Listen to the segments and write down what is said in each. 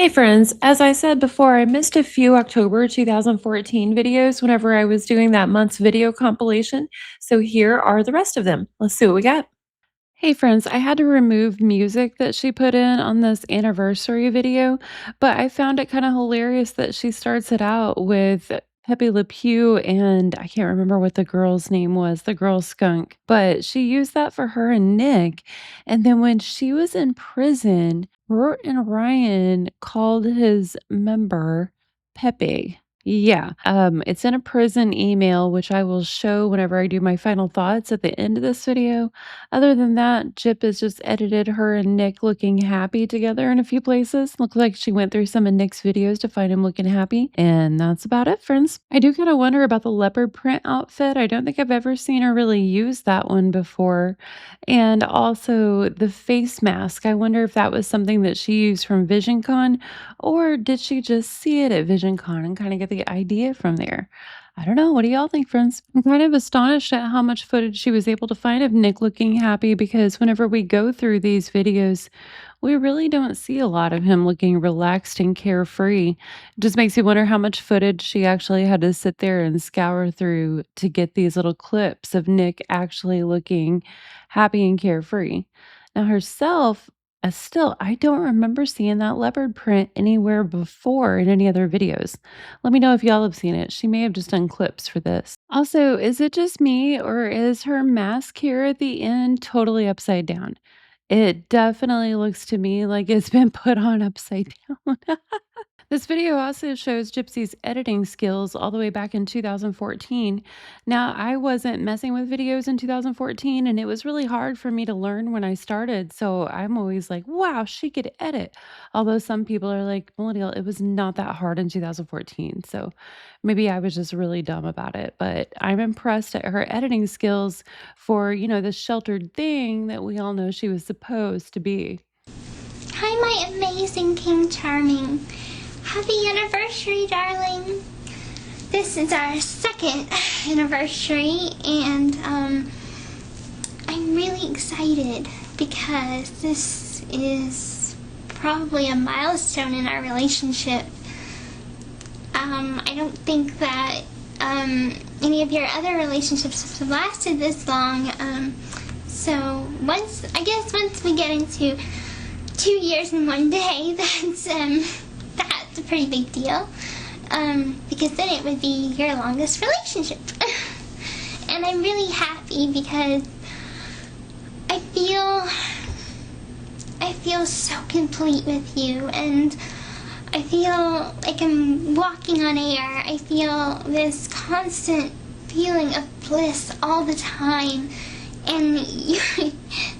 Hey friends, as I said before, I missed a few October 2014 videos whenever I was doing that month's video compilation. So here are the rest of them. Let's see what we got. Hey friends, I had to remove music that she put in on this anniversary video, but I found it kind of hilarious that she starts it out with Pepe Le Pew and I can't remember what the girl's name was, the girl skunk, but she used that for her and Nick. And then when she was in prison, Bert and Ryan called his member Pepe. Yeah, it's in a prison email, which I will show whenever I do my final thoughts at the end of this video. Other than that, Jip has just edited her and Nick looking happy together in a few places. Looks like she went through some of Nick's videos to find him looking happy. And that's about it, friends. I do kind of wonder about the leopard print outfit. I don't think I've ever seen her really use that one before. And also the face mask. I wonder if that was something that she used from VisionCon, or did she just see it at VisionCon and kind of get the idea from there? I don't know. What do y'all think, friends? I'm kind of astonished at how much footage she was able to find of Nick looking happy because whenever we go through these videos, we really don't see a lot of him looking relaxed and carefree. It just makes you wonder how much footage she actually had to sit there and scour through to get these little clips of Nick actually looking happy and carefree. Now, herself, still, I don't remember seeing that leopard print anywhere before in any other videos. Let me know if y'all have seen it. She may have just done clips for this. Also, is it just me or is her mask here at the end totally upside down? It definitely looks to me like it's been put on upside down. This video also shows Gypsy's editing skills all the way back in 2014. Now, I wasn't messing with videos in 2014, and it was really hard for me to learn when I started. So I'm always like, wow, she could edit. Although some people are like, Millennial, it was not that hard in 2014. So maybe I was just really dumb about it. But I'm impressed at her editing skills for, the sheltered thing that we all know she was supposed to be. Hi, my amazing King Charming. Happy anniversary, darling. This is our second anniversary, and I'm really excited because this is probably a milestone in our relationship. I don't think that any of your other relationships have lasted this long. So once we get into 2 years and 1 day, that's a pretty big deal, because then it would be your longest relationship. And I'm really happy because I feel so complete with you, and I feel like I'm walking on air. I feel this constant feeling of bliss all the time. And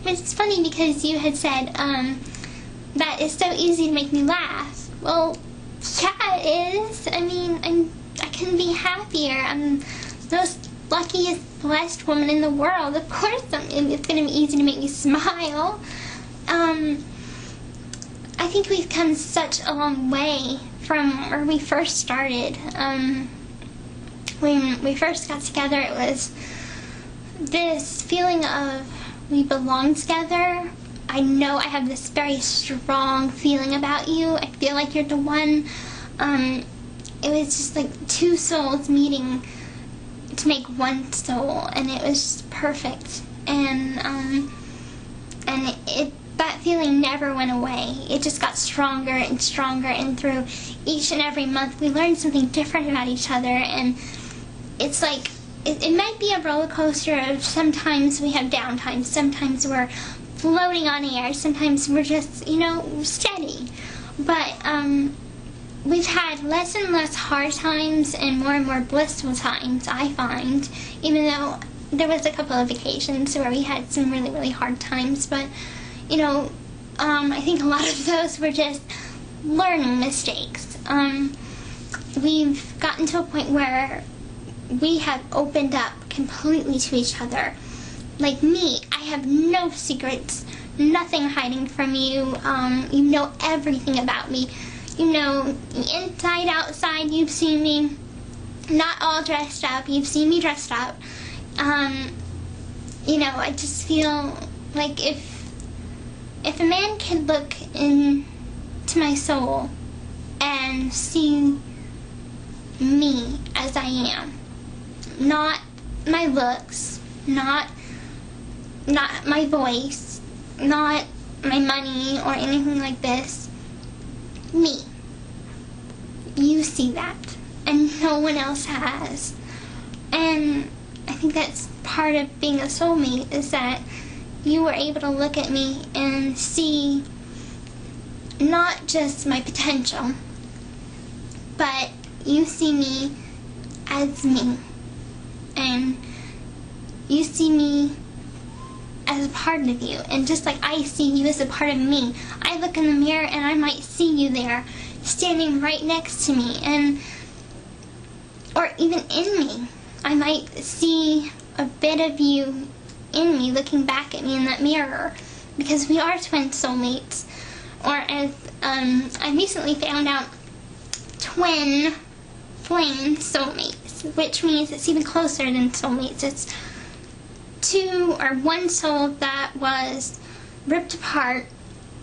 it's funny because you had said that it's so easy to make me laugh. Well, yeah, it is. I mean, I couldn't be happier. I'm the most luckiest, blessed woman in the world. Of course, it's going to be easy to make me smile. I think we've come such a long way from where we first started. When we first got together, it was this feeling of we belong together. I know I have this very strong feeling about you. I feel like you're the one. It was just like two souls meeting to make one soul, and it was just perfect. And that feeling never went away. It just got stronger and stronger, and through each and every month we learned something different about each other. And it's like it might be a roller coaster of sometimes we have downtime, sometimes we're floating on air, sometimes we're just, steady. But we've had less and less hard times and more blissful times, I find, even though there was a couple of occasions where we had some really, really hard times. But, I think a lot of those were just learning mistakes. We've gotten to a point where we have opened up completely to each other. Like me, I have no secrets, nothing hiding from you. You know everything about me. You know, inside, outside, you've seen me not all dressed up. You've seen me dressed up. I just feel like if a man could look into my soul and see me as I am. Not my looks, not my voice, not my money or anything like this. Me. You see that, and no one else has. And I think that's part of being a soulmate, is that you were able to look at me and see not just my potential, but you see me as me. And you see me as a part of you. And just like I see you as a part of me, I look in the mirror and I might see you there, standing right next to me, and or even in me. I might see a bit of you in me looking back at me in that mirror, because we are twin soulmates. Or as I recently found out, twin flame soulmates, which means it's even closer than soulmates. It's two or one soul that was ripped apart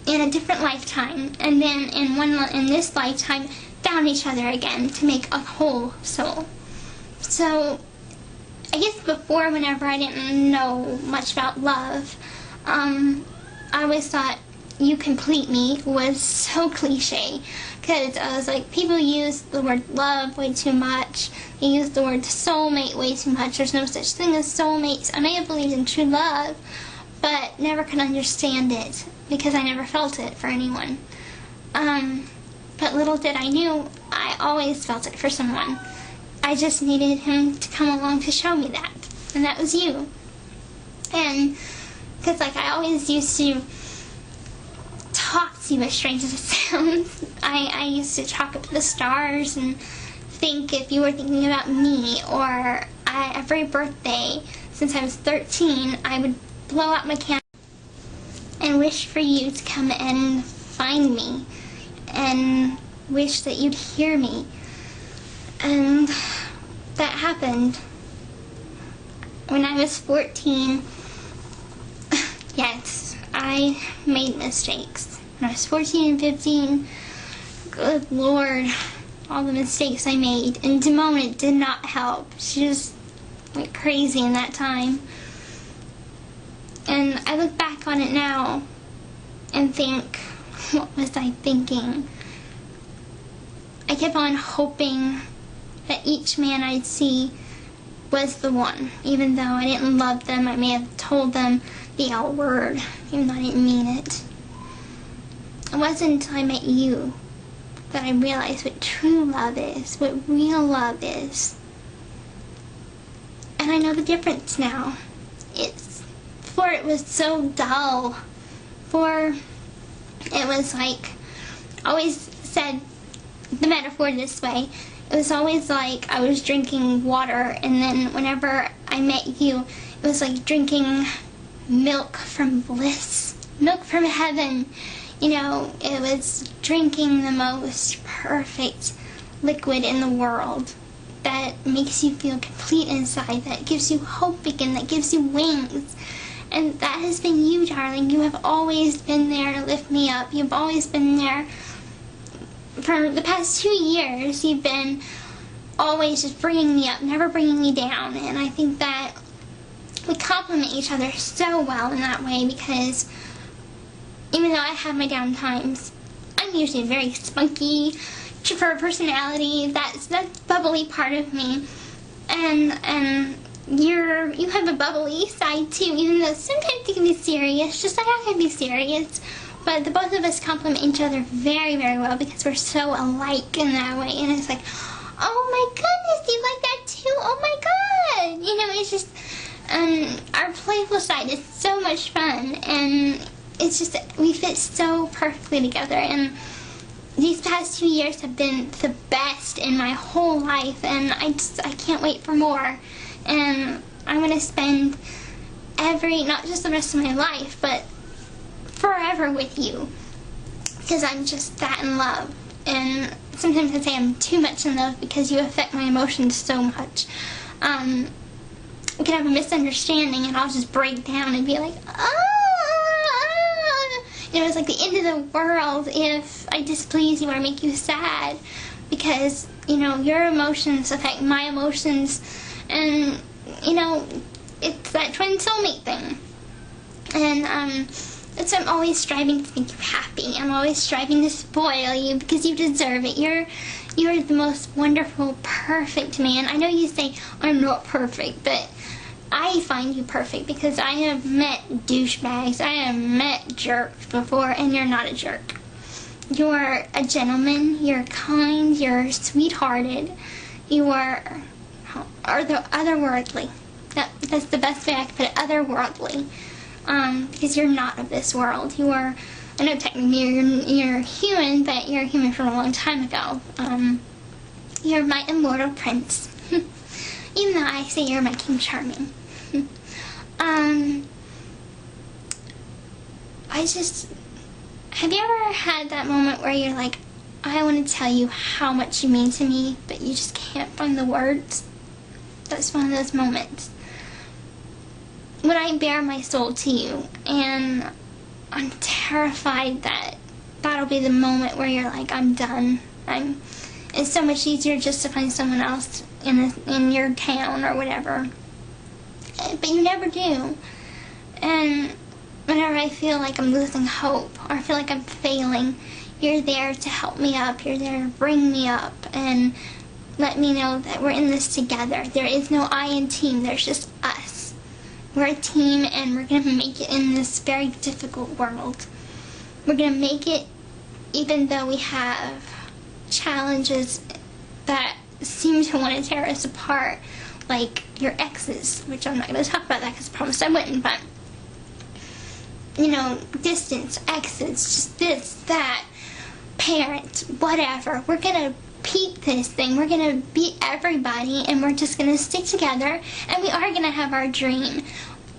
in a different lifetime, and then in this lifetime found each other again to make a whole soul. So I guess before, whenever I didn't know much about love, I always thought "you complete me" was so cliche, because I was like, people use the word love way too much. They use the word soulmate way too much. There's no such thing as soulmates. I may have believed in true love, but never could understand it because I never felt it for anyone. But little did I knew, I always felt it for someone. I just needed him to come along to show me that, and that was you. And because like I always used to talk to you, as strange as it sounds, I used to talk up to the stars and think if you were thinking about me. Or every birthday since I was 13, I would blow out my candle and wish for you to come and find me, and wish that you'd hear me. And that happened when I was 14. Yes, I made mistakes. When I was 14 and 15, good Lord, all the mistakes I made. And Demona did not help. She just went crazy in that time. And I look back on it now and think, what was I thinking? I kept on hoping that each man I'd see was the one. Even though I didn't love them, I may have told them the L word, even though I didn't mean it. It wasn't until I met you that I realized what true love is, what real love is. And I know the difference now. Before it was so dull. Before it was like, I always said the metaphor this way. It was always like I was drinking water, and then whenever I met you, it was like drinking milk from bliss, milk from heaven. You know, it was drinking the most perfect liquid in the world that makes you feel complete inside, that gives you hope again, that gives you wings. And that has been you, darling. You have always been there to lift me up. You've always been there. For the past 2 years, you've been always just bringing me up, never bringing me down. And I think that we complement each other so well in that way, because even though I have my down times, I'm usually very spunky, chipper personality. That's bubbly part of me. And you have a bubbly side too, even though sometimes you can be serious, just like I can be serious. But the both of us complement each other very, very well, because we're so alike in that way. And it's like, oh my goodness, you like that too? Oh my god! You know, it's just, our playful side is so much fun, and it's just, we fit so perfectly together. And these past 2 years have been the best in my whole life, and I can't wait for more. And I'm going to spend not just the rest of my life, but forever with you, because I'm just that in love. And sometimes I say I'm too much in love because you affect my emotions so much. We can have a misunderstanding and I'll just break down and be like, it was like the end of the world if I displease you or make you sad, because, you know, your emotions affect my emotions, and, you know, it's that twin soulmate thing. And, it's, I'm always striving to make you happy. I'm always striving to spoil you because you deserve it. You're the most wonderful, perfect man. I know you say I'm not perfect, but I find you perfect because I have met douchebags. I have met jerks before, and you're not a jerk. You're a gentleman. You're kind. You're sweethearted. You are the otherworldly. That's the best way I can put it. Otherworldly. Because you're not of this world. You are, I know technically you're human, but you're human from a long time ago. You're my immortal prince. Even though I say you're my King Charming. Have you ever had that moment where you're like, I want to tell you how much you mean to me, but you just can't find the words? That's one of those moments. When I bare my soul to you, and I'm terrified that that'll be the moment where you're like, I'm done. It's so much easier just to find someone else in your town or whatever. But you never do. And whenever I feel like I'm losing hope, or I feel like I'm failing, you're there to help me up. You're there to bring me up and let me know that we're in this together. There is no I in team, there's just us. We're a team, and we're going to make it in this very difficult world. We're going to make it even though we have challenges that seem to want to tear us apart, like your exes, which I'm not going to talk about that because I promised I wouldn't, but, you know, distance, exes, just this, that, parents, whatever. We're going to peep this thing. We're going to beat everybody, and we're just going to stick together, and we are going to have our dream.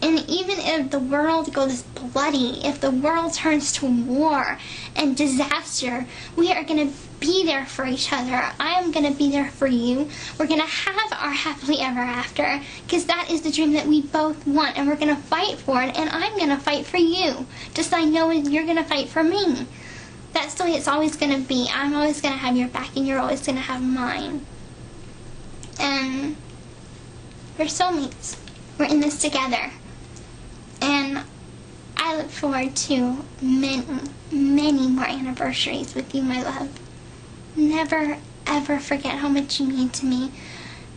And even if the world goes bloody, if the world turns to war and disaster, we are going to be there for each other. I am going to be there for you. We're going to have our happily ever after, because that is the dream that we both want, and we're going to fight for it, and I'm going to fight for you. Just so I know you're going to fight for me. That's the way it's always going to be. I'm always going to have your back, and you're always going to have mine. And we're soulmates. We're in this together. And I look forward to many, many more anniversaries with you, my love. Never, ever forget how much you mean to me,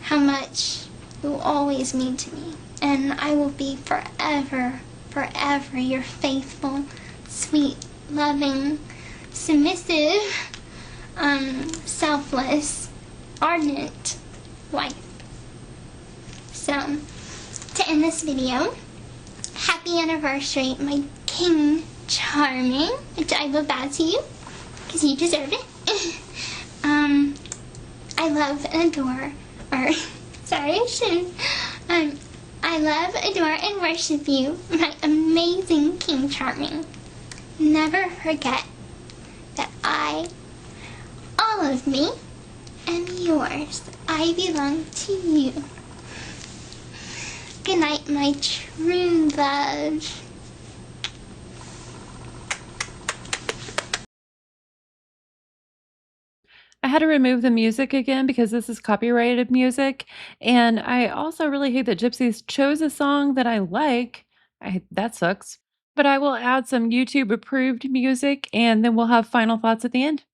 how much you always mean to me. And I will be forever, forever your faithful, sweet, loving, submissive, selfless, ardent wife. So, to end this video, happy anniversary, my King Charming, which I will bow to you, because you deserve it. I love and adore, I love, adore, and worship you, my amazing King Charming. Never forget that all of me, am yours. I belong to you. Good night, my true love. I had to remove the music again because this is copyrighted music, and I also really hate that Gypsies chose a song that I like. That sucks. But I will add some YouTube approved music, and then we'll have final thoughts at the end.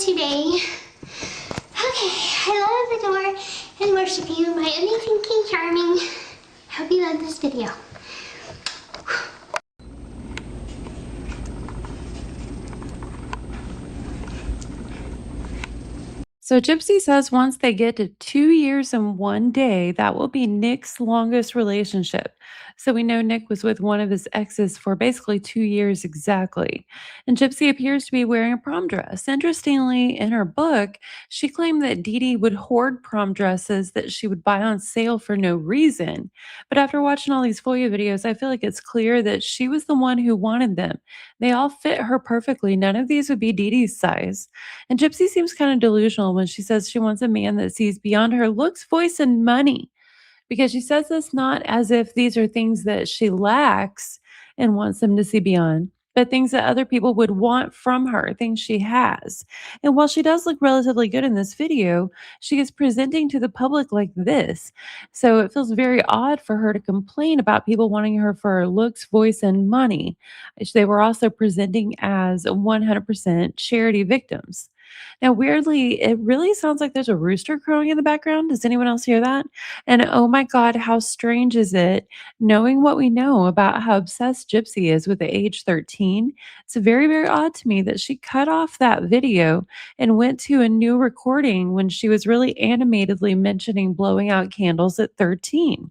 today. Okay, I love, adore, and worship you, my amazing King Charming. Hope you love this video. So Gypsy says once they get to 2 years and 1 day, that will be Nick's longest relationship. So we know Nick was with one of his exes for basically 2 years exactly. And Gypsy appears to be wearing a prom dress. Interestingly, in her book, she claimed that Dee Dee would hoard prom dresses that she would buy on sale for no reason. But after watching all these FOIA videos, I feel like it's clear that she was the one who wanted them. They all fit her perfectly. None of these would be Dee Dee's size. And Gypsy seems kind of delusional when she says she wants a man that sees beyond her looks, voice, and money, because she says this not as if these are things that she lacks and wants them to see beyond, but things that other people would want from her, things she has. And while she does look relatively good in this video, she is presenting to the public like this. So it feels very odd for her to complain about people wanting her for her looks, voice, and money. They were also presenting as 100% charity victims. Now, weirdly, it really sounds like there's a rooster crowing in the background. Does anyone else hear that? And oh my God, how strange is it knowing what we know about how obsessed Gypsy is with the age 13? It's very, very odd to me that she cut off that video and went to a new recording when she was really animatedly mentioning blowing out candles at 13.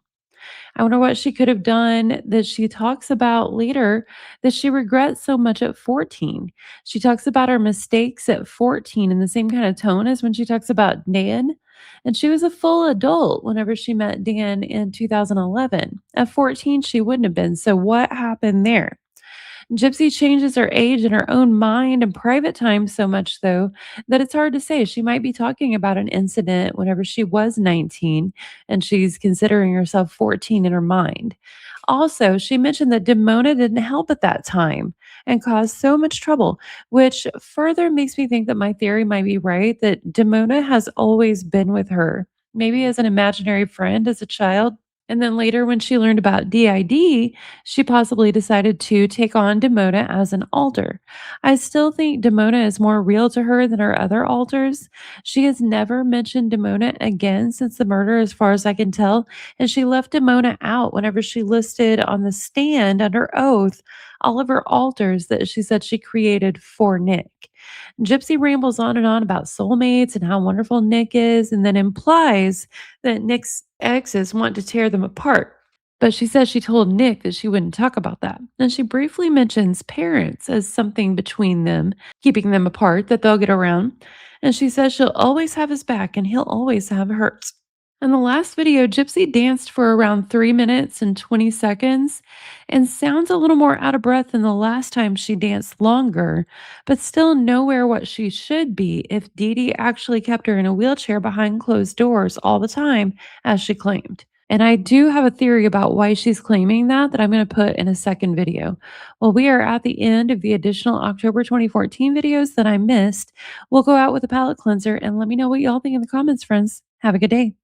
I wonder what she could have done that she talks about later that she regrets so much at 14. She talks about her mistakes at 14 in the same kind of tone as when she talks about Dan. And she was a full adult whenever she met Dan in 2011. At 14, she wouldn't have been. So, what happened there? Gypsy changes her age in her own mind and private time so much, though, that it's hard to say. She might be talking about an incident whenever she was 19 and she's considering herself 14 in her mind. Also, she mentioned that Demona didn't help at that time and caused so much trouble, which further makes me think that my theory might be right, that Demona has always been with her, maybe as an imaginary friend as a child. And then later, when she learned about DID, she possibly decided to take on Demona as an alter. I still think Demona is more real to her than her other alters. She has never mentioned Demona again since the murder, as far as I can tell, and she left Demona out whenever she listed on the stand under oath all of her alters that she said she created for Nick. Gypsy rambles on and on about soulmates and how wonderful Nick is, and then implies that Nick's exes want to tear them apart. But she says she told Nick that she wouldn't talk about that. And she briefly mentions parents as something between them, keeping them apart, that they'll get around. And she says she'll always have his back and he'll always have hers. In the last video, Gypsy danced for around 3 minutes and 20 seconds and sounds a little more out of breath than the last time she danced longer, but still nowhere what she should be if Dee Dee actually kept her in a wheelchair behind closed doors all the time, as she claimed. And I do have a theory about why she's claiming that I'm going to put in a second video. Well, we are at the end of the additional October 2014 videos that I missed. We'll go out with a palette cleanser and let me know what y'all think in the comments, friends. Have a good day.